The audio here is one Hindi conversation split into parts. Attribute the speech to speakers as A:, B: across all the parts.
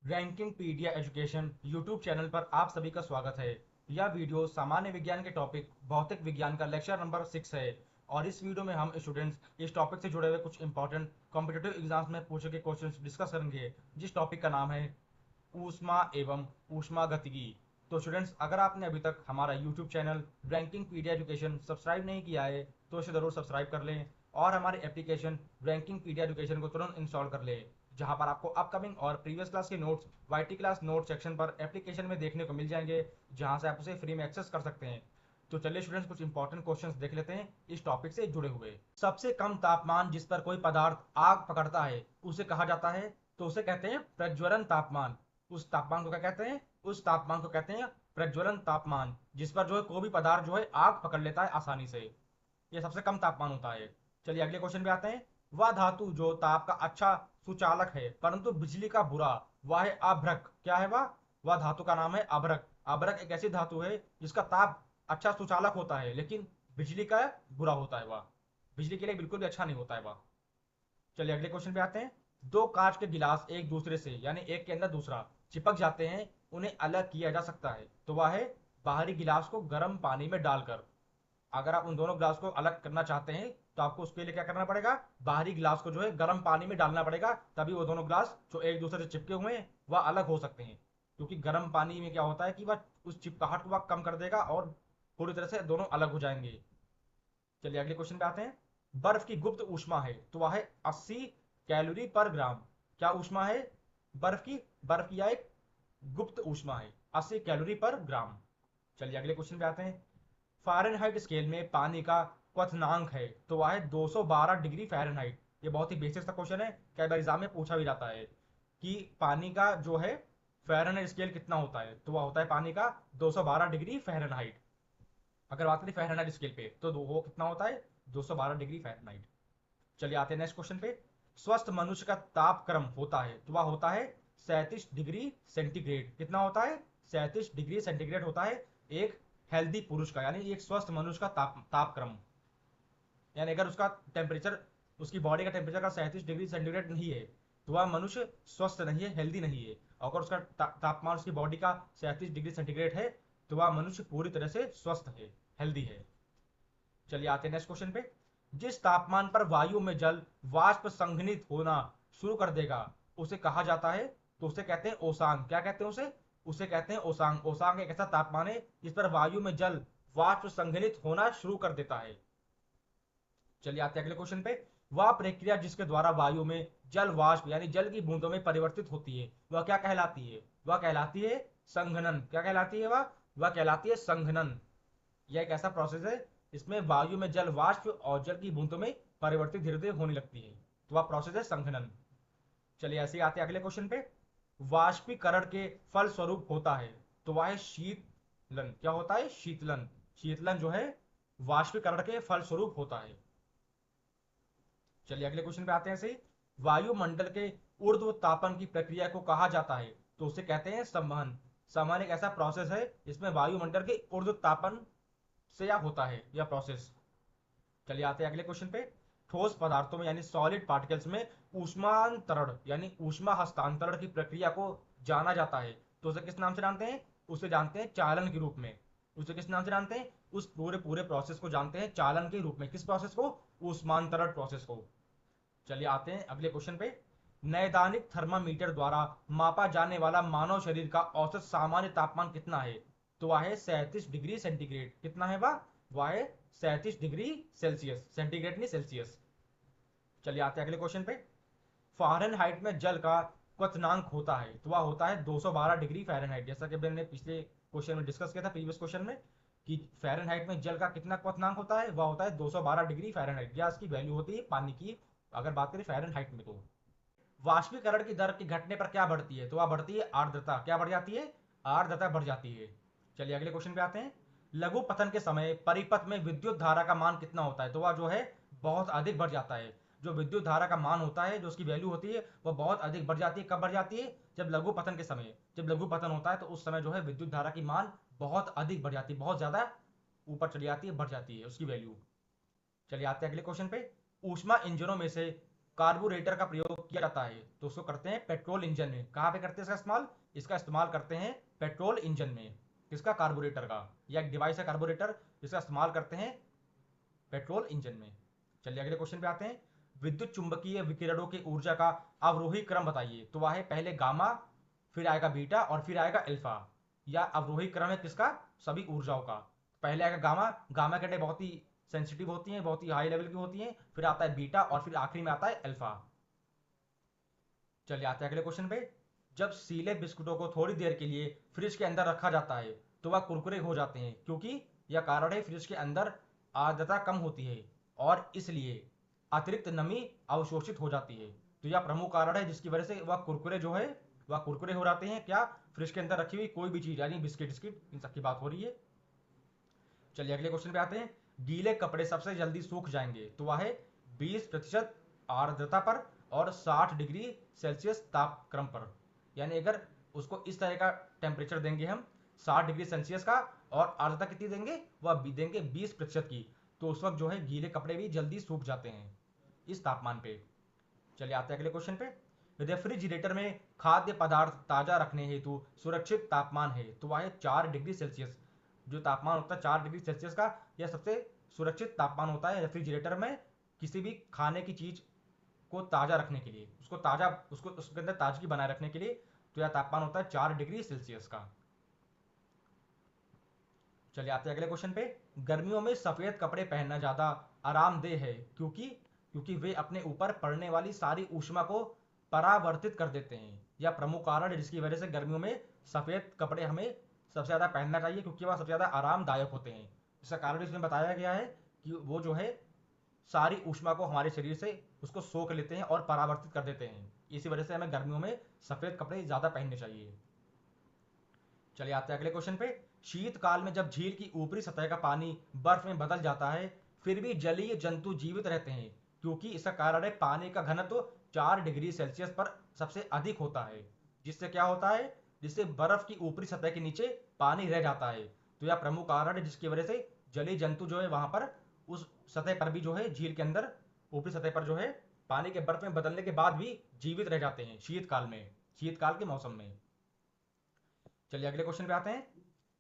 A: रैंकिंग पीडिया एजुकेशन यूट्यूब चैनल पर आप सभी का स्वागत है। यह वीडियो सामान्य विज्ञान के टॉपिक भौतिक विज्ञान का लेक्चर नंबर 6 है और इस वीडियो में हम स्टूडेंट्स इस टॉपिक से जुड़े हुए कुछ इंपॉर्टेंट कॉम्पिटिटिव एग्जाम्स में पूछे गए क्वेश्चंस डिस्कस करेंगे, जिस टॉपिक का नाम है ऊष्मा एवं ऊष्मागतिकी। तो स्टूडेंट्स, अगर आपने अभी तक हमारा YouTube channel Rankingpedia education subscribe नहीं किया है तो इसे ज़रूर सब्सक्राइब कर लें और हमारे एप्लीकेशन रैंकिंग पीडिया एजुकेशन को तुरंत इंस्टॉल कर लें, जहां पर आपको अपकमिंग और प्रीवियस क्लास के notes YT class note section पर एप्लीकेशन में देखने को मिल जाएंगे, जहां से आप उसे फ्री में एक्सेस कर सकते हैं। तो चलिए स्टूडेंट्स, कुछ इंपॉर्टेंट क्वेश्चंस देख लेते हैं इस टॉपिक से जुड़े हुए। सबसे कम तापमान जिस पर कोई पदार्थ आग पकड़ता है उसे कहा जाता है, तो उसे कहते हैं प्रज्वलन तापमान। उस तापमान को क्या कहते हैं? उस तापमान को कहते हैं प्रज्वलन तापमान, जिस पर जो है कोई भी पदार्थ जो है आग पकड़ लेता है आसानी से। यह सबसे कम तापमान होता है। चलिए अगले क्वेश्चन पे आते हैं। वह धातु जो ताप का अच्छा सुचालक है परंतु बिजली का बुरा, वह है अभ्रक। क्या है वह धातु का नाम है अभ्रक। अभ्रक एक ऐसी धातु है जिसका ताप अच्छा सुचालक होता है लेकिन बिजली का बुरा होता है। वह बिजली के लिए बिल्कुल भी अच्छा नहीं होता है वह। चलिए अगले क्वेश्चन पे आते हैं। दो कांच के गिलास एक दूसरे से यानी एक के अंदर दूसरा चिपक जाते हैं, उन्हें अलग किया जा सकता है, तो वह है बाहरी गिलास को गर्म पानी में डालकर। अगर आप उन दोनों गिलास को अलग करना चाहते हैं तो आपको उसके लिए क्या करना पड़ेगा? बाहरी गिलास को जो है गर्म पानी में डालना पड़ेगा, तभी वो दोनों गिलास जो एक दूसरे से चिपके हुए हैं वह अलग हो सकते हैं। क्योंकि गर्म पानी में क्या होता है कि वह उस चिपकाहट को वह कम कर देगा और पूरी तरह से दोनों अलग हो जाएंगे। चलिए अगले क्वेश्चन पे आते हैं। बर्फ की गुप्त ऊष्मा है तो वह है 80 कैलोरी पर ग्राम। क्या ऊष्मा है बर्फ की यह एक गुप्त ऊष्मा है, 80 कैलोरी पर ग्राम। चलिए अगले क्वेश्चन पे आते हैं। फ़ारेनहाइट स्केल में पानी का क्वथनांक है तो वह है 212 डिग्री फ़ारेनहाइट। ये बहुत ही बेसिक सा क्वेश्चन है, कई बार एग्जाम में पूछा भी जाता है कि पानी का जो है फ़ारेनहाइट स्केल कितना होता है, तो वह होता है पानी का 212 डिग्री फ़ारेनहाइट। अगर बात करें फ़ारेनहाइट स्केल पे तो वो कितना होता है? 212 डिग्री फ़ारेनहाइट। चलिए आते हैं नेक्स्ट क्वेश्चन पे। स्वस्थ मनुष्य का तापक्रम होता है तो वह होता है 37 डिग्री सेंटीग्रेड। कितना होता है? 37 डिग्री सेंटीग्रेड होता है एक हेल्दी पुरुष का, यानी एक स्वस्थ मनुष्य का तापक्रम। यानी अगर उसका टेम्परेचर, उसकी बॉडी का टेम्परेचर का 37 डिग्री सेंटीग्रेड नहीं है तो वह मनुष्य स्वस्थ नहीं है, हेल्दी नहीं है। अगर उसका तापमान उसकी बॉडी का 37 डिग्री सेंटीग्रेड है तो वह मनुष्य पूरी तरह से स्वस्थ है, हेल्दी है। चलिए आते हैं नेक्स्ट क्वेश्चन पे। जिस तापमान पर वायु में जल वाष्प संघनित होना शुरू कर देगा उसे कहा जाता है, तो उसे कहते हैं ओसांग। क्या कहते हैं उसे? उसे कहते हैं ओसांग। ओसांग एक ऐसा तापमान है जिस पर वायु में जल वाष्प संघनित होना शुरू कर देता है। चलिए आते हैं अगले क्वेश्चन पे। वह प्रक्रिया जिसके द्वारा वायु में जल वाष्प यानी जल की बूंदों में परिवर्तित होती है वह क्या कहलाती है? वह कहलाती है संघनन। क्या कहलाती है वह कहलाती है संघनन। यह एक ऐसा प्रोसेस है इसमें वायु में जल वाष्प और जल की बूंदों में परिवर्तित धीरे धीरे होने लगती है, तो वह प्रोसेस है संघनन। चलिए ऐसे ही आते हैं अगले क्वेश्चन पे। वाष्पीकरण के फल स्वरूप होता है तो वह है शीतलन। क्या होता है? शीतलन। शीतलन जो है वाष्पीकरण के फल स्वरूप होता है। चलिए अगले क्वेश्चन पे आते हैं। ऐसे ही वायुमंडल के ऊर्ध्व तापन की प्रक्रिया को कहा जाता है तो उसे कहते हैं संवहन। संवहन एक ऐसा प्रोसेस है जिसमें वायुमंडल के ऊर्ध्व तापन से यह होता है यह प्रोसेस। चलिए आते हैं अगले क्वेश्चन पे। ठोस पदार्थों में यानी सॉलिड पार्टिकल्स में ऊष्मांतरण यानी ऊष्मा हस्तांतरण की प्रक्रिया को जाना जाता है, तो उसे किस नाम से जानते हैं? उसे जानते हैं चालन के रूप में। उसे किस नाम से जानते हैं? उस पूरे पूरे प्रोसेस को जानते हैं चालन के रूप में। किस प्रोसेस को? ऊष्मांतरण प्रोसेस को। चलिए आते हैं अगले क्वेश्चन पे। नैदानिक थर्मामीटर द्वारा मापा जाने वाला मानव शरीर का औसत सामान्य तापमान कितना है, तो वह है 37 डिग्री सेंटीग्रेड। कितना है वह है 37 डिग्री सेल्सियस। सेंटीग्रेड नहीं, सेल्सियस। चलिए आते हैं अगले क्वेश्चन पे। फ़ारेनहाइट में जल का क्वथनांक होता है तो वह होता है 212 डिग्री फ़ारेनहाइट। जैसा कि मैंने पिछले क्वेश्चन में डिस्कस किया था, प्रीवियस क्वेश्चन में, कि फ़ारेनहाइट में जल का कितना क्वथनांक होता है? वह होता है 212 डिग्री फ़ारेनहाइट, या इसकी वैल्यू होती है पानी की। अगर बात करें फ़ारेनहाइट में तो वाष्पीकरण की दर के घटने पर क्या बढ़ती है, तो वह बढ़ती है आर्द्रता। क्या बढ़ जाती है? आर्द्रता बढ़ जाती है। चलिए अगले क्वेश्चन पे आते हैं। लघु पतन के समय परिपथ में विद्युत धारा का मान कितना होता है, तो वह जो है बहुत अधिक बढ़ जाता है। जो विद्युत धारा का मान होता है, जो उसकी वैल्यू होती है, वह बहुत अधिक बढ़ जाती है। कब बढ़ जाती है? जब लघु पतन के समय। जब लघु पतन होता है तो उस समय जो है विद्युत धारा की मान बहुत अधिक बढ़ जाती है, बहुत ज्यादा ऊपर चली जाती है, बढ़ जाती है उसकी वैल्यू। चलिए आते हैं अगले क्वेश्चन पे। ऊष्मा इंजनों में से कार्बोरेटर का प्रयोग किया जाता है तो उसको करते हैं पेट्रोल इंजन में। कहाँ पे करते हैं इसका इस्तेमाल? इसका इस्तेमाल करते हैं पेट्रोल इंजन में। किसका? कार्बोरेटर का। यह एक डिवाइस है कार्बोरेटर, जिसका इस्तेमाल करते हैं पेट्रोल इंजन में। चलिए अगले क्वेश्चन पे आते हैं। विद्युत चुंबकीय विकिरणों की ऊर्जा का अवरोही क्रम बताइए। तो वह है पहले गामा, फिर आएगा बीटा और फिर आएगा अल्फा। या अवरोही क्रम है किसका? सभी ऊर्जाओं का। पहले आएगा गामा, गामा के बहुत ही सेंसिटिव होती हैं, बहुत ही हाई लेवल की होती हैं। फिर आता है बीटा और फिर आखिरी में आता है अल्फा। चलिए आते हैं अगले क्वेश्चन पे। जब सीले बिस्कुटों को थोड़ी देर के लिए फ्रिज के अंदर रखा जाता है तो वह कुरकुरे हो जाते हैं, क्योंकि यह कारण है फ्रिज के अंदर आर्द्रता कम होती है और इसलिए अतिरिक्त नमी अवशोषित हो जाती है। तो यह प्रमुख कारण है जिसकी वजह से वह कुरकुरे जो है वह कुरकुरे हो जाते हैं। क्या? फ्रिज के अंदर रखी हुई कोई भी चीज, यानी बिस्किट बिस्किट इन सब की बात हो रही है। चलिए अगले क्वेश्चन पे आते हैं। गीले कपड़े सबसे जल्दी सूख जाएंगे तो वह है 20% आर्द्रता पर और 60 डिग्री सेल्सियस तापक्रम पर। यानी अगर उसको इस तरह का टेम्परेचर देंगे हम 60 डिग्री सेल्सियस का, और आर्द्रता कितनी देंगे? वह भी देंगे 20% की, तो उस वक्त जो है गीले कपड़े भी जल्दी सूख जाते हैं इस तापमान पे। चलिए आते हैं अगले क्वेश्चन पे। रेफ्रिजरेटर में खाद्य पदार्थ ताजा रखने हेतु सुरक्षित तापमान है तो वह है 4 डिग्री सेल्सियस। जो तापमान होता है 4 डिग्री सेल्सियस का, यह सबसे सुरक्षित तापमान होता है रेफ्रिजरेटर में किसी भी खाने की चीज को ताजा रखने के लिए, उसको ताजा, उसको उसके अंदर ताजगी बनाए रखने के लिए। तो यह तापमान होता है 4 डिग्री सेल्सियस का। चलिए आते हैं अगले क्वेश्चन पे। गर्मियों में सफेद कपड़े पहनना ज्यादा आरामदेह है क्योंकि क्योंकि वे अपने ऊपर पड़ने वाली सारी ऊष्मा को परावर्तित कर देते हैं। यह प्रमुख कारण है जिसकी वजह से गर्मियों में सफेद कपड़े हमें सबसे ज्यादा पहनना चाहिए, क्योंकि वह सबसे ज्यादा आरामदायक होते हैं। इसका कारण इसमें बताया गया है कि वो जो है सारी ऊष्मा को हमारे शरीर से उसको सोख लेते हैं और परावर्तित कर देते हैं। इसी वजह से हमें गर्मियों में सफेद कपड़े ज्यादा पहनने चाहिए। चलिए आते हैं अगले क्वेश्चन पे। शीतकाल में जब झील की ऊपरी सतह का पानी बर्फ में बदल जाता है फिर भी जलीय जंतु जीवित रहते हैं, क्योंकि इसका कारण है पानी का घनत्व 4 डिग्री सेल्सियस पर सबसे अधिक होता है। जिससे क्या होता है? जिससे बर्फ की ऊपरी सतह के नीचे पानी रह जाता है। तो यह प्रमुख कारण है जिसकी वजह से जलीय जंतु जो है वहां पर उस सतह पर भी जो है झील के अंदर ऊपरी सतह पर जो है पानी के बर्फ में बदलने के बाद भी जीवित रह जाते हैं शीतकाल में, शीतकाल के मौसम में। चलिए अगले क्वेश्चन पे आते हैं।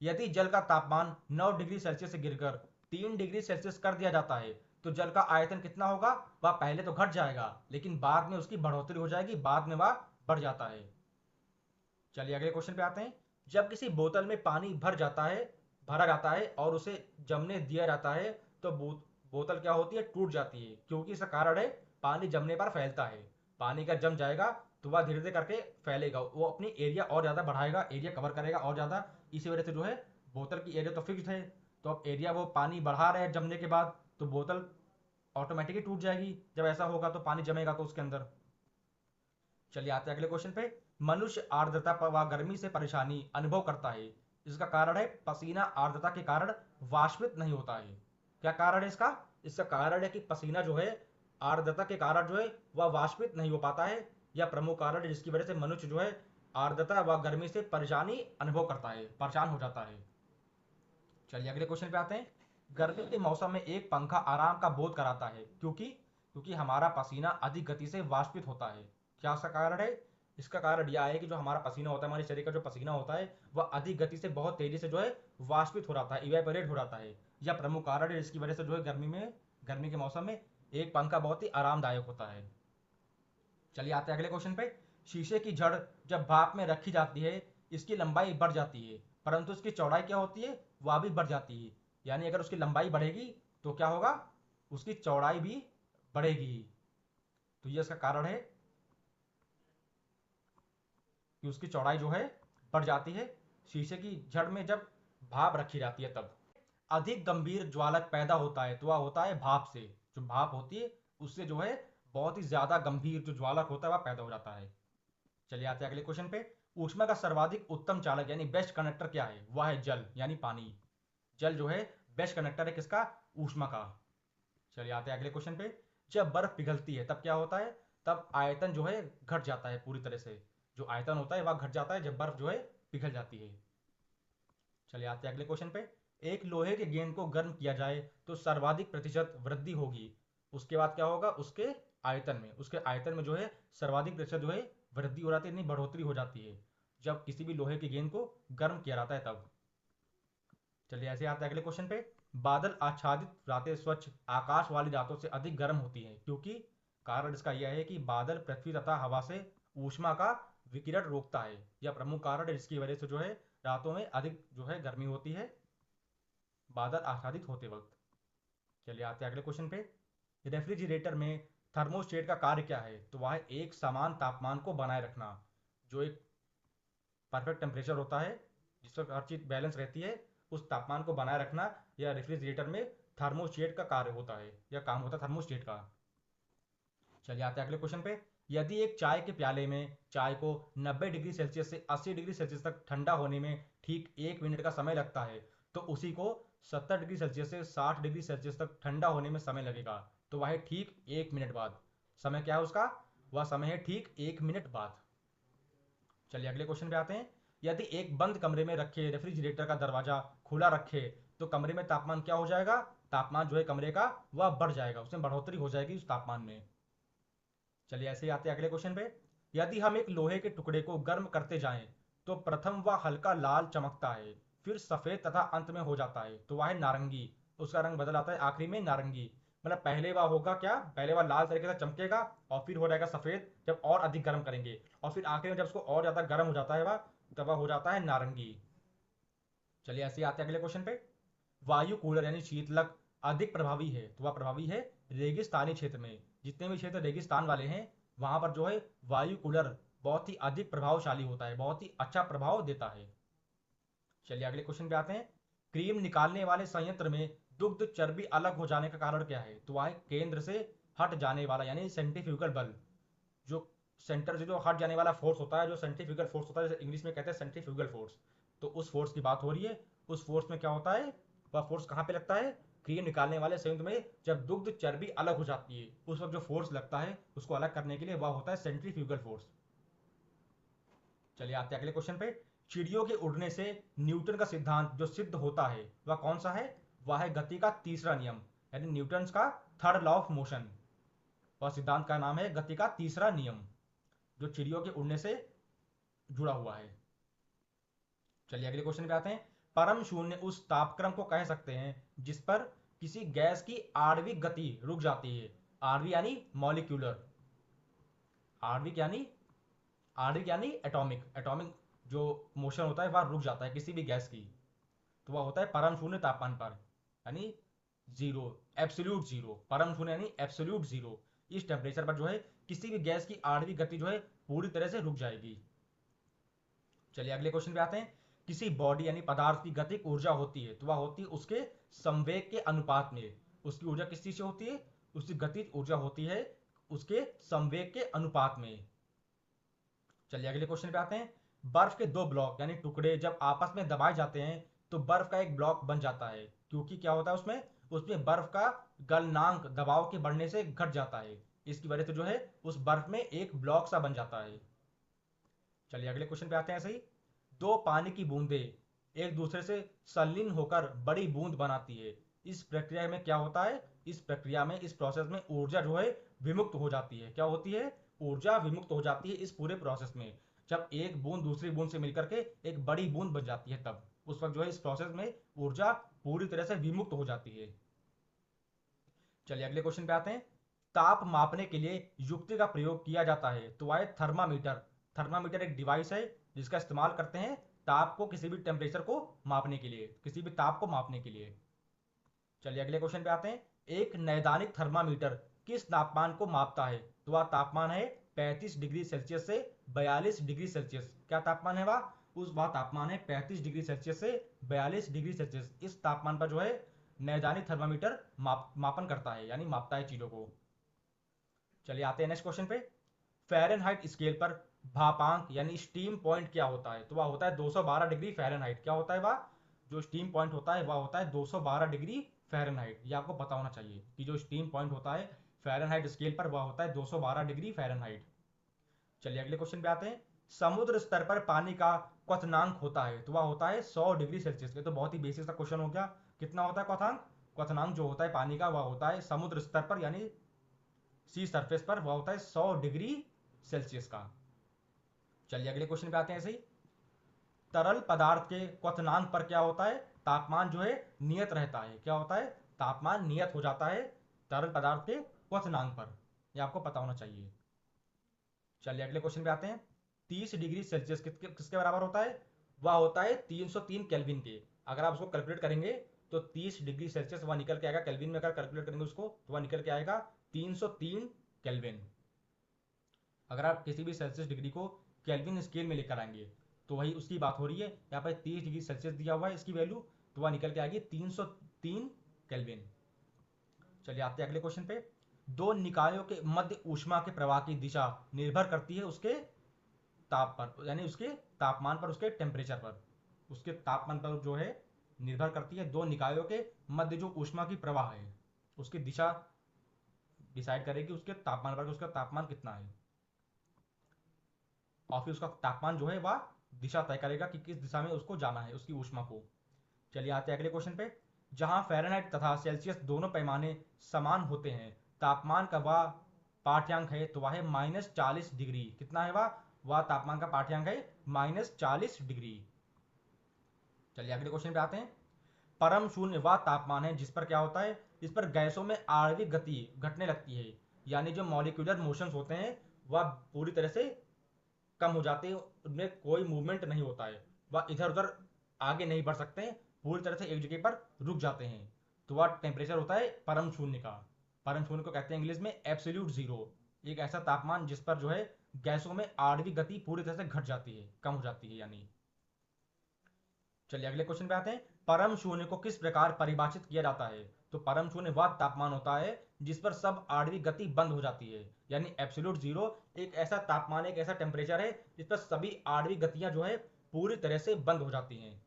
A: यदि जल का तापमान 9 डिग्री सेल्सियस से गिरकर 3 डिग्री सेल्सियस कर दिया जाता है तो जल का आयतन कितना होगा? वह पहले तो घट जाएगा लेकिन बाद में उसकी बढ़ोतरी हो जाएगी, बाद में वह बढ़ जाता है। चलिए अगले क्वेश्चन पे आते हैं। जब किसी बोतल में पानी भरा जाता है और उसे जमने दिया जाता है तो बोतल क्या होती है? टूट जाती है, क्योंकि इसका कारण है पानी जमने पर फैलता है। पानी का जम जाएगा तो वह धीरे धीरे करके फैलेगा, वो अपनी एरिया और ज्यादा बढ़ाएगा, एरिया कवर करेगा और ज्यादा। इसी वजह से जो है बोतल की एरिया तो फिक्स है, तो अब एरिया वो पानी बढ़ा रहे हैं जमने के बाद, तो बोतल ऑटोमेटिकली टूट जाएगी। जब ऐसा होगा तो पानी जमेगा तो उसके अंदर। चलिए आते हैं अगले क्वेश्चन पे। मनुष्य आर्द्रता व गर्मी से परेशानी अनुभव करता है, इसका कारण है पसीना आर्द्रता के कारण वाष्पित नहीं होता है। क्या कारण है इसका? इसका कारण है कि पसीना जो है आर्द्रता के कारण जो है वह वाष्पित नहीं हो पाता है। यह प्रमुख कारण है जिसकी वजह से मनुष्य जो है आर्द्रता व गर्मी से परेशानी अनुभव करता है, परेशान हो जाता है। चलिए अगले क्वेश्चन पे आते हैं। गर्मी के मौसम में एक पंखा आराम का बोध कराता है क्योंकि क्योंकि हमारा पसीना अधिक गति से वाष्पित होता है। क्या इसका कारण है? इसका कारण यह है कि जो हमारा पसीना होता है, हमारे शरीर का जो पसीना होता है वह अधिक गति से बहुत तेजी से जो है वाष्पित हो जाता है, इवेपोरेट हो जाता है। यह प्रमुख कारण है जिसकी वजह से जो है गर्मी के मौसम में एक पंखा बहुत ही आरामदायक होता है। चलिए आते हैं अगले क्वेश्चन पे। शीशे की जड़ जब भाप में रखी जाती है इसकी लंबाई बढ़ जाती है, परंतु इसकी चौड़ाई क्या होती है? वह भी बढ़ जाती है। यानी अगर उसकी लंबाई बढ़ेगी तो क्या होगा? उसकी चौड़ाई भी बढ़ेगी। तो ये इसका कारण है कि उसकी चौड़ाई जो है बढ़ जाती है शीशे की जड़ में जब भाप रखी जाती है तब। अधिक गंभीर ज्वालक पैदा होता है तो वह होता है भाप से। जो भाप होती है उससे जो है बहुत ही ज्यादा गंभीर जो ज्वालक होता है वह पैदा हो जाता है। चलिए आते हैं अगले क्वेश्चन पे। ऊष्मा का सर्वाधिक उत्तम चालक यानी बेस्ट कंडक्टर क्या है? वह है जल, यानी पानी। जल जो है बेस्ट कंडक्टर है किसका? ऊष्मा का। चलिए आते हैं अगले क्वेश्चन पे। जब बर्फ पिघलती है तब क्या होता है? तब आयतन जो है घट जाता है पूरी तरह से। जो आयतन होता है वह घट जाता है जब बर्फ जो है पिघल जाती है। चलिए आते हैं अगले क्वेश्चन पे। एक लोहे के गेंद को गर्म किया जाए तो सर्वाधिक प्रतिशत वृद्धि होगी, उसके बाद क्या होगा? उसके आयतन में, उसके आयतन में जो है सर्वाधिक प्रतिशत जो है वृद्धि हो जाती है, यानी बढ़ोतरी हो जाती है जब किसी भी लोहे की गेंद को गर्म किया जाता है तब। चलिए ऐसे आते हैं अगले क्वेश्चन पे। बादल आच्छादित रातें स्वच्छ आकाश वाली रातों से अधिक गर्म होती हैं, क्योंकि कारण इसका यह है कि बादल पृथ्वी तथा हवा से ऊष्मा का विकिरण रोकता है। यह प्रमुख कारण है जिसकी वजह से जो है रातों में अधिक जो है गर्मी होती है बादल आच्छादित होते वक्त। चलिए आते हैं अगले क्वेश्चन पे। रेफ्रिजरेटर में थर्मोस्टेट का कार्य क्या है? तो वह एक समान तापमान को बनाए रखना, जो एक परफेक्ट टेम्परेचर होता है जिस पर हर चीज़ बैलेंस रहती है, उस तापमान को बनाए रखना या रेफ्रिजरेटर में थर्मोस्टेट का कार्य होता है या काम होता है थर्मोस्टेट का। चलिए आते हैं अगले क्वेश्चन पे। यदि एक चाय के प्याले में चाय को 90 डिग्री सेल्सियस से 80 डिग्री सेल्सियस तक ठंडा होने में ठीक 1 मिनट का समय लगता है, तो उसी को 70 डिग्री सेल्सियस से 60 डिग्री सेल्सियस तक ठंडा होने में समय लगेगा। तो वह है ठीक 1 मिनट बाद। समय क्या है उसका? वह समय है ठीक 1 मिनट बाद। चलिए अगले क्वेश्चन पे आते हैं। यदि एक बंद कमरे में रखे रेफ्रिजरेटर का दरवाजा खुला रखे तो कमरे में तापमान क्या हो जाएगा? तापमान जो है कमरे का वह बढ़ जाएगा, उसमें बढ़ोतरी हो जाएगी उस तापमान में। चलिए ऐसे ही आते हैं अगले क्वेश्चन पे। यदि हम एक लोहे के टुकड़े को गर्म करते जाएं तो प्रथम वह हल्का लाल चमकता है, फिर सफेद तथा अंत में हो जाता है, तो वह है नारंगी। उसका रंग बदल आता है आखिरी में नारंगी। मतलब पहले वह होगा क्या, पहले वह लाल तरीके से चमकेगा और फिर हो जाएगा सफेद जब और अधिक गर्म करेंगे, और फिर आखिर में जब उसको और ज्यादा गर्म हो जाता है वह, तब वह हो जाता है नारंगी। चलिए ऐसे ही आते हैं अगले क्वेश्चन पे। वायु कूलर यानी शीतलक अधिक प्रभावी है, तो वह प्रभावी है रेगिस्तानी क्षेत्र में। जितने भी क्षेत्र रेगिस्तान वाले हैं वहां पर जो है वायु कूलर बहुत ही अधिक प्रभावशाली होता है, बहुत ही अच्छा प्रभाव देता है। चलिए अगले क्वेश्चन पे आते हैं। क्रीम निकालने वाले संयंत्र में दुग्ध चर्बी अलग हो जाने का कारण क्या है? तो वह है केंद्र से हट जाने वाला यानी सेंट्रीफ्यूगल बल। जो सेंटर से जो हट जाने वाला फोर्स होता है, जो सेंट्रीफ्यूगल फोर्स होता है, जैसे इंग्लिश में कहते हैं सेंट्रीफ्यूगल फोर्स, तो उस फोर्स की बात हो रही है। उस फोर्स में क्या होता है, वह फोर्स कहाँ पे लगता है? क्रीम निकालने वाले संयंत्र में जब दुग्ध चर्बी अलग हो जाती है उस वक्त जो फोर्स लगता है उसको अलग करने के लिए वह होता है सेंट्रीफ्यूगल फोर्स। चलिए आते हैं अगले क्वेश्चन पे। चिड़ियों के उड़ने से न्यूटन का सिद्धांत जो सिद्ध होता है वह कौन सा है? वह है गति का तीसरा नियम, यानी न्यूटन का थर्ड लॉ ऑफ मोशन। वह सिद्धांत का नाम है गति का तीसरा नियम, जो चिड़ियों के उड़ने से जुड़ा हुआ है। चलिए अगले क्वेश्चन पे आते हैं। परम शून्य उस तापक्रम को कह सकते हैं जिस पर किसी गैस की आणविक गति रुक जाती है। आणविक यानी मॉलिक्यूलर, आणविक यानी आणविक यानी एटॉमिक, एटॉमिक जो मोशन होता है वह रुक जाता है किसी भी गैस की, तो वह होता है परम शून्य तापमान पर, यानी जीरो, एब्सोल्यूट जीरो। परम शून्य यानी एब्सोल्यूट जीरो। इस टेम्परेचर पर जो है किसी भी गैस की आणविक गति जो है पूरी तरह से रुक जाएगी। चलिए अगले क्वेश्चन पे आते हैं। किसी बॉडी यानी पदार्थ की गतिक ऊर्जा होती है, तो वह होती है उसके संवेग के अनुपात में। उसकी ऊर्जा किस चीज से होती है? उसकी गतिज ऊर्जा होती है उसके संवेग के अनुपात में। चलिए अगले क्वेश्चन पे आते हैं। बर्फ के दो ब्लॉक यानी टुकड़े जब आपस में दबाए जाते हैं तो बर्फ का एक ब्लॉक बन जाता है, क्योंकि क्या होता है उसमें, उसमें बर्फ का गलनांक दबाव के बढ़ने से घट जाता है। इसकी वजह से जो है उस बर्फ में एक ब्लॉक सा बन जाता है। चलिए अगले क्वेश्चन पे आते हैं। ऐसे ही दो पानी की बूंदें एक दूसरे से संलीन होकर बड़ी बूंद बनाती है। इस प्रक्रिया में क्या होता है? इस प्रक्रिया में, इस प्रोसेस में ऊर्जा जो है विमुक्त हो जाती है। क्या होती है? ऊर्जा विमुक्त हो जाती है इस पूरे प्रोसेस में। जब एक बूंद दूसरी बूंद से मिलकर के एक बड़ी बूंद बन जाती है तब उस वक्त जो है इस प्रोसेस में ऊर्जा पूरी तरह से विमुक्त हो जाती है। चलिए अगले क्वेश्चन पे आते हैं। ताप मापने के लिए युक्ति का प्रयोग किया जाता है, तो वह है थर्मामीटर। थर्मामीटर एक डिवाइस है जिसका इस्तेमाल करते हैं ताप को, किसी भी टेम्परेचर को मापने के लिए, किसी भी ताप को मापने के लिए। चलिए अगले क्वेश्चन पे आते हैं। एक नैदानिक थर्मामीटर किस तापमान को मापता है? तो वह तापमान है 35 डिग्री सेल्सियस से 42 डिग्री सेल्सियस। क्या तापमान है वह? वह तापमान है 35 डिग्री सेल्सियस से 42 डिग्री सेल्सियस। इस तापमान पर जो है नैदानिक थर्मामीटर मापन करता है, यानी मापता है चीजों को। चलिए आते हैं नेक्स्ट क्वेश्चन पे। फ़ारेनहाइट स्केल पर भापांक यानी स्टीम पॉइंट क्या होता है? तो वह होता है 212 डिग्री फ़ारेनहाइट। क्या होता है वह? जो स्टीम पॉइंट होता है वह होता है 212 डिग्री फ़ारेनहाइट। ये आपको पता होना चाहिए कि जो स्टीम पॉइंट होता है फ़ारेनहाइट स्केल पर वह होता है 212 डिग्री फ़ारेनहाइट। चलिए अगले क्वेश्चन पे आते हैं। समुद्र स्तर पर पानी का क्वथनांक होता है, तो वह होता है 100 डिग्री सेल्सियस। ये तो बहुत ही बेसिक सा क्वेश्चन हो गया। कितना होता है क्वथनांक? क्वथनांक जो होता है पानी का वह होता है समुद्र स्तर पर, यानी सी सरफेस पर वह होता है 100 डिग्री सेल्सियस का। चलिए अगले क्वेश्चन पे आते हैं। ऐसे ही तरल पदार्थ के क्वथनांक पर क्या होता है, तापमान जो है नियत रहता है। क्या होता है, तापमान नियत हो जाता है तरल पदार्थ के क्वथनांक पर, यह आपको पता होना चाहिए। चलिए अगले क्वेश्चन पे आते हैं। 30 डिग्री सेल्सियस किसके बराबर होता है, वह होता है 303 केल्विन के। अगर आप उसको कैलकुलेट करेंगे तो 30 डिग्री सेल्सियस वह निकल के आएगा, केल्विन में अगर कैलकुलेट करेंगे उसको तो वह निकल के आएगा 303 केल्विन। अगर आप किसी भी सेल्सियस डिग्री को केल्विन स्केल में लेकर आएंगे तो वही उसकी बात हो रही है। यहाँ पर 30 डिग्री सेल्सियस दिया हुआ है इसकी वैल्यू, तो वह निकल के आएगी 303 केल्विन। चलिए आते हैं अगले क्वेश्चन पे। दो निकायों के मध्य ऊष्मा के प्रवाह की दिशा निर्भर करती है उसके ताप पर, यानी उसके तापमान पर, उसके टेम्परेचर पर, उसके तापमान पर जो है निर्भर करती है। दो निकायों के मध्य जो ऊष्मा की प्रवाह है उसकी दिशा डिसाइड करेगी उसके तापमान पर, उसका तापमान कितना है, और फिर उसका तापमान जो है वह दिशा तय करेगा कि किस दिशा में उसको जाना है उसकी ऊष्मा को। चलिए आते हैं अगले क्वेश्चन पे। जहां फ़ारेनहाइट तथा सेल्सियस दोनों पैमाने समान होते हैं, तापमान का वह पाठ्यांक है तो वह है -40 डिग्री। कितना है वह तापमान का पाठ्यांक है -40 डिग्री। चलिए अगले क्वेश्चन पे आते हैं। परम शून्य वह तापमान है जिस पर क्या होता है, इस पर गैसों में आणविक गति घटने लगती है, यानी जो मॉलिक्यूलर मोशंस होते हैं वह पूरी तरह से कम हो जाते हैं, उनमें कोई मूवमेंट नहीं होता है, वह इधर उधर आगे नहीं बढ़ सकते हैं, पूरी तरह से एक जगह पर रुक जाते हैं। तो वह टेम्परेचर होता है परम शून्य का। परम शून्य को कहते हैं इंग्लिश में एब्सोल्यूट जीरो। एक ऐसा तापमान जिस पर जो है गैसों में आणविक गति पूरी तरह से घट जाती है, कम हो जाती है यानी। चलिए अगले क्वेश्चन पे आते हैं। परम शून्य को किस प्रकार परिभाषित किया जाता है, तो परम शून्य वह तापमान होता है जिस पर सब आणविक गति बंद हो जाती है, यानी एब्सोल्यूट जीरो एक ऐसा तापमान, एक ऐसा टेम्परेचर है जिस पर सभी आणविक गतियां जो है पूरी तरह से बंद हो जाती हैं,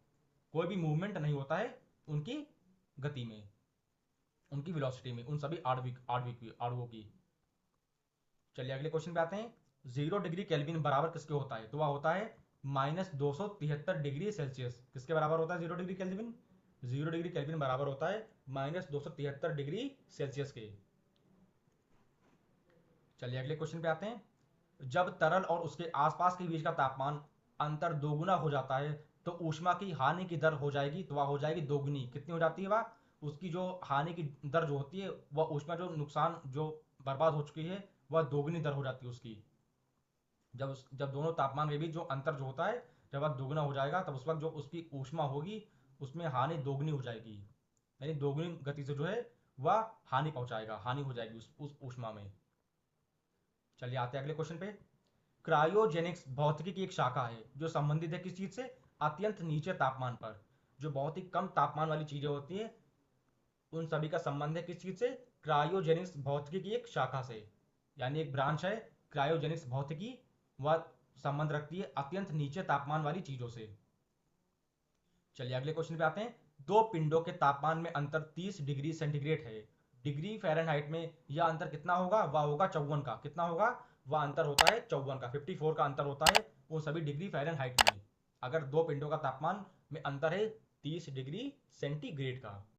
A: कोई भी मूवमेंट नहीं होता है उनकी गति में, उनकी वेलोसिटी में, उन सभी आणविक आणविक अणुओं की। चलिए अगले क्वेश्चन पे आते हैं। 0 डिग्री केल्विन बराबर किसके होता है, तो वह होता है -273 डिग्री सेल्सियस। किसके बराबर होता है 0 डिग्री केल्विन, 0 डिग्री केल्विन बराबर होता है -273 डिग्री सेल्सियस के। चलिए अगले क्वेश्चन पे आते हैं। जब तरल और उसके आसपास के बीच का तापमान अंतर दोगुना हो जाता है तो ऊष्मा की हानि की दर हो जाएगी, तो वह हो जाएगी दोगुनी। कितनी हो जाती है वह, उसकी जो हानि की दर जो होती है, वह ऊष्मा जो नुकसान जो बर्बाद हो चुकी है वह दोगुनी दर हो जाती है उसकी। जब दोनों तापमान के बीच जो अंतर जो होता है जब वह दोगुना हो जाएगा तब उस वक्त जो उसकी ऊष्मा होगी उसमें हानि दोगुनी हो जाएगी, यानी दोगुनी गति से जो है वह हानि पहुंचाएगा, हानि हो जाएगी उस ऊष्मा में। चलिए आते हैं अगले क्वेश्चन पे। क्रायोजेनिक्स भौतिकी की एक शाखा है जो संबंधित है किस चीज से, अत्यंत नीचे तापमान पर, जो बहुत ही कम तापमान वाली चीजें होती है उन सभी का संबंध है किस चीज से, क्रायोजेनिक्स भौतिकी की एक शाखा से, यानी एक ब्रांच है क्रायोजेनिक्स भौतिकी, वह संबंध रखती है अत्यंत नीचे तापमान वाली चीजों से। चलिए अगले क्वेश्चन पे आते हैं। दो पिंडों के तापमान में अंतर 30 डिग्री सेंटीग्रेड है, डिग्री फ़ारेनहाइट में यह अंतर कितना होगा, वह होगा 54 का। कितना होगा, वह अंतर होता है 54 का, 54 का अंतर होता है वो सभी डिग्री फ़ारेनहाइट में, अगर दो पिंडों का तापमान में अंतर है 30 डिग्री सेंटीग्रेड का।